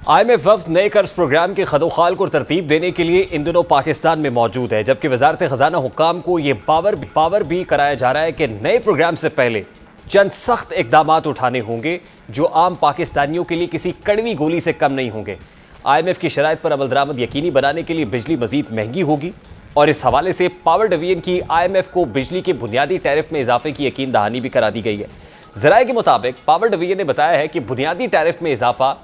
IMF वफ्द नए कर्ज programme के खदोखाल को तरतीब देने के लिए इन दिनों पाकिस्तान में मौजूद है, जबकि वजारत खजाना हुक्काम को यह पावर भी कराया जा रहा है कि नए प्रोग्राम से पहले चंद सख्त इकदाम उठाने होंगे जो आम पाकिस्तानियों के लिए किसी कड़वी गोली से कम नहीं होंगे। IMF की शराइत पर अमल दरामद यकीनी बनाने के लिए बिजली मजीद महंगी होगी और इस हवाले से पावर डिवीजन की IMF को बिजली के बुनियादी टैरिफ में इजाफे की यकीन दहानी भी करा दी गई है। जराये के मुताबिक पावर डिवीजन ने बताया है कि बुनियादी टैरिफ में इजाफा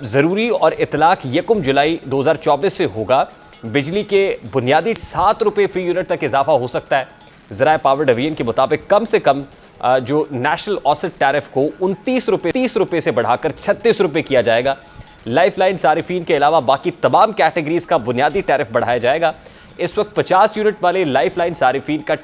ज़रूरी और इतलाक 1 जुलाई 2024 से होगा। बिजली के बुनियादी 7 रुपये फ़ी यूनिट तक इजाफा हो सकता है। ज़राए पावर डिवीजन के मुताबिक कम से कम जो नेशनल औसत टैरिफ को 30 रुपये से बढ़ाकर 36 रुपये किया जाएगा। लाइफलाइन सारिफीन के अलावा बाकी तमाम कैटेगरीज का बुनियादी टैरिफ बढ़ाया जाएगा। इस वक्त 50 यूनिट वाले लाइफलाइन सारिफीन का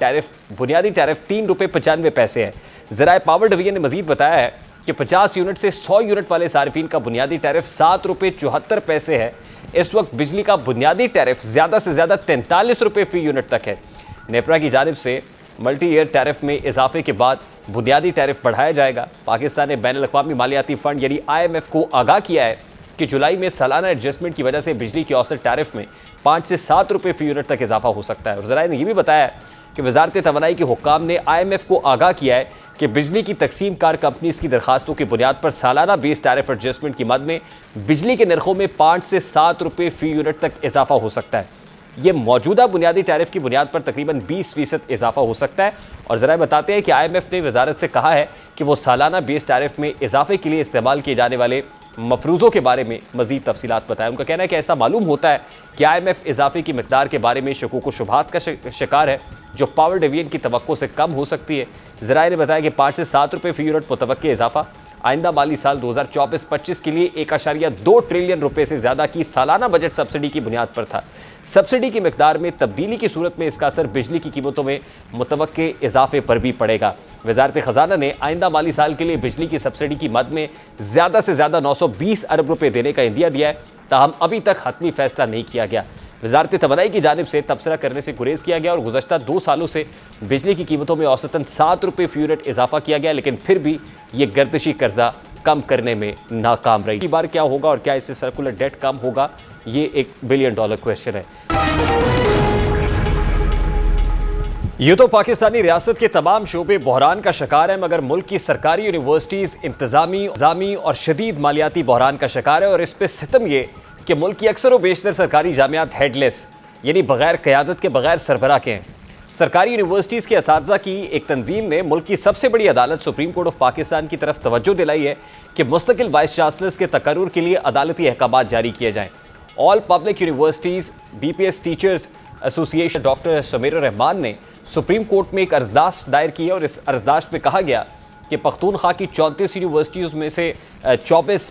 बुनियादी टैरिफ 3 रुपये 95 पैसे है। ज़राए पावर डिवीजन ने मजीद बताया है कि 50 यूनिट से 100 यूनिट वाले सारिफीन का बुनियादी टैरिफ 7 रुपये 74 पैसे है। इस वक्त बिजली का बुनियादी टैरिफ ज़्यादा से ज़्यादा 43 रुपये फ़ी यूनिट तक है। नेपरा की जानिब से मल्टी ईयर टैरिफ में इजाफे के बाद बुनियादी टैरिफ बढ़ाया जाएगा। पाकिस्तान ने बैनुल अक़वामी मालियाती फ़ंड यानी IMF को आगाह किया है कि जुलाई में सालाना एडजस्टमेंट की वजह से बिजली की औसत टैरिफ में 5 से 7 रुपये फ़ी यूनिट तक इजाफा हो सकता है। और ज़राए ने यह भी बताया कि वजारत तवानाई के हुक्काम ने IMF को आगाह किया है कि बिजली की तकसीम कार कंपनीज की दरखास्तों की बुनियाद पर सालाना बेस टैरिफ एडजस्टमेंट की मद में बिजली के नरखों में 5 से 7 रुपये फ़ी यूनिट तक इजाफा हो सकता है। यह मौजूदा बुनियादी टैरिफ की बुनियाद पर तकरीबन 20% इजाफा हो सकता है। और ज़रा बताते हैं कि IMF ने वजारत से कहा है कि वो सालाना बेस टैरिफ में इजाफे के लिए इस्तेमाल किए जाने वाले मफरूज़ों के बारे में मज़ीद तफसीलात बताएं। उनका कहना है कि ऐसा मालूम होता है कि IMF इजाफे की मिकदार के बारे में शकूक व शुबहात का शिकार है जो पावर डिवीजन की तवक्को से कम हो सकती है। ज़राए ने बताया कि 5 से 7 रुपये फ़ी यूनिट मुतवक्के इजाफा आइंदा माली साल 2024-25 के लिए 1.2 ट्रिलियन रुपये से ज़्यादा की सालाना बजट सब्सिडी की बुनियाद पर था। सब्सिडी की मिकदार में तब्दीली की सूरत में इसका असर बिजली की कीमतों में मुतवक्के इजाफे पर भी पड़ेगा। वजारत खजाना ने आइंदा माली साल के लिए बिजली की सब्सिडी की मद में ज़्यादा से ज़्यादा 920 अरब रुपये देने का इंदिया दिया है, ताहम अभी तक हतमी फैसला नहीं किया गया। वजारत तवानाई की जानिब से तबसरा करने से गुरेज किया गया और गुज़श्ता 2 सालों से बिजली की कीमतों में औसतन 7 रुपये फ़ी यूनिट इजाफा किया गया, लेकिन फिर भी ये गर्दिशी कर्जा कम करने में नाकाम रही। बार क्या होगा और क्या इससे सर्कुलर डेट कम होगा, ये $1 बिलियन क्वेश्चन है। ये तो पाकिस्तानी रियासत के तमाम शोबे बहरान का शिकार है, मगर मुल्क की सरकारी यूनिवर्सिटीज़ इंतजामी और शदीद मालियाती बहरान का शिकार है। और इस पर सितम ये कि मुल्क की अक्सर व बेशतर सरकारी जामियात हेडलेस यानी बगैर क़यादत के, बगैर सरबराह के हैं। सरकारी यूनिवर्सिटीज़ के असातिज़ा की एक तंजीम ने मुल्क की सबसे बड़ी अदालत सुप्रीम कोर्ट ऑफ पाकिस्तान की तरफ तवज्जो दिलाई है कि मुस्तकिल वाइस चांसलर्स के तकर्रुर के लिए अदालती अहकामात जारी किए जाएँ। All public universities BPS teachers association doctor Sameer Rahman ने सुप्रीम कोर्ट में एक अर्जदाश्त दायर की है और इस अर्जदाश्त में कहा गया कि पख्तूनख्वा की 34 यूनिवर्सिटीज़ में से 24,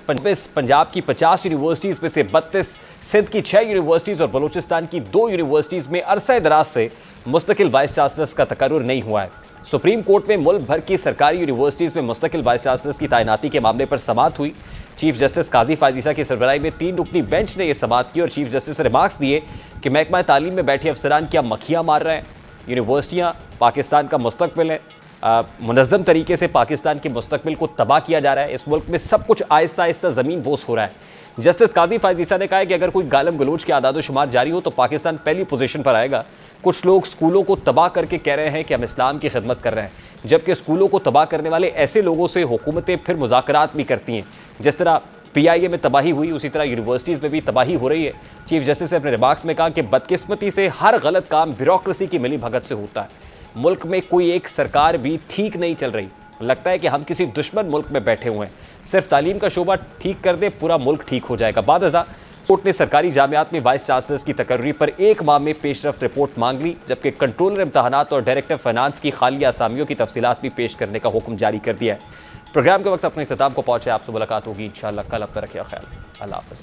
पंजाब की 50 यूनिवर्सिटीज़ में से 32, सिंध की 6 यूनिवर्सिटीज़ और बलूचिस्तान की 2 यूनिवर्सिटीज़ में अरसा दराज से मुस्तकिल वाइस चांसलर्स का तकर्रुर नहीं हुआ है। सुप्रीम कोर्ट में मुल्क भर की सरकारी यूनिवर्सिटीज़ में मुस्तकिल वाइस चांसलर्स की तैनाती के मामले पर समाअत हुई। चीफ जस्टिस काजी फायजीसा की सरबराही में 3 रुकनी बेंच ने यह समाअत की और चीफ जस्टिस से रिमार्क्स दिए कि महकमा तालीम में बैठे अफसरान क्या मक्खियाँ मार रहे हैं। यूनिवर्सिटियाँ पाकिस्तान का मुस्तकबिल है, मुनज़्ज़म तरीके से पाकिस्तान के मुस्तकबिल को तबाह किया जा रहा है। इस मुल्क में सब कुछ आहिस्ता आहिस्ता ज़मीन बोस हो रहा है। जस्टिस काजी फायजीसा ने कहा है कि अगर कोई गालम गलोच के आदाद शुमार जारी हो तो पाकिस्तान पहली पोजीशन पर आएगा। कुछ लोग स्कूलों को तबाह करके कह रहे हैं कि हम इस्लाम की खिदमत कर रहे हैं, जबकि स्कूलों को तबाह करने वाले ऐसे लोगों से हुकूमतें फिर मुज़ाकरात भी करती हैं। जिस तरह PIA में तबाही हुई, उसी तरह यूनिवर्सिटीज़ में भी तबाही हो रही है। चीफ जस्टिस ने अपने रिमार्क्स में कहा कि बदकिस्मती से हर गलत काम ब्यूरोक्रेसी की मिली भगत से होता है। मुल्क में कोई एक सरकार भी ठीक नहीं चल रही, लगता है कि हम किसी दुश्मन मुल्क में बैठे हुए हैं। सिर्फ तालीम का शोबा ठीक कर दे, पूरा मुल्क ठीक हो जाएगा। बादअज़ा कोर्ट ने सरकारी जामियात में वाइस चांसलर्स की तकर्री पर 1 माह में पेशरफ्त रिपोर्ट मांग ली, जबकि कंट्रोलर इम्तहानात और डायरेक्टर फाइनेंस की खालिया असामियों की तफसीलात भी पेश करने का हुक्म जारी कर दिया है। प्रोग्राम के वक्त अपने इख्तिताम को पहुंचे। आपसे मुलाकात होगी इंशाअल्लाह कल। अपना रखिए ख्याल। अल्लाह हाफ़िज़।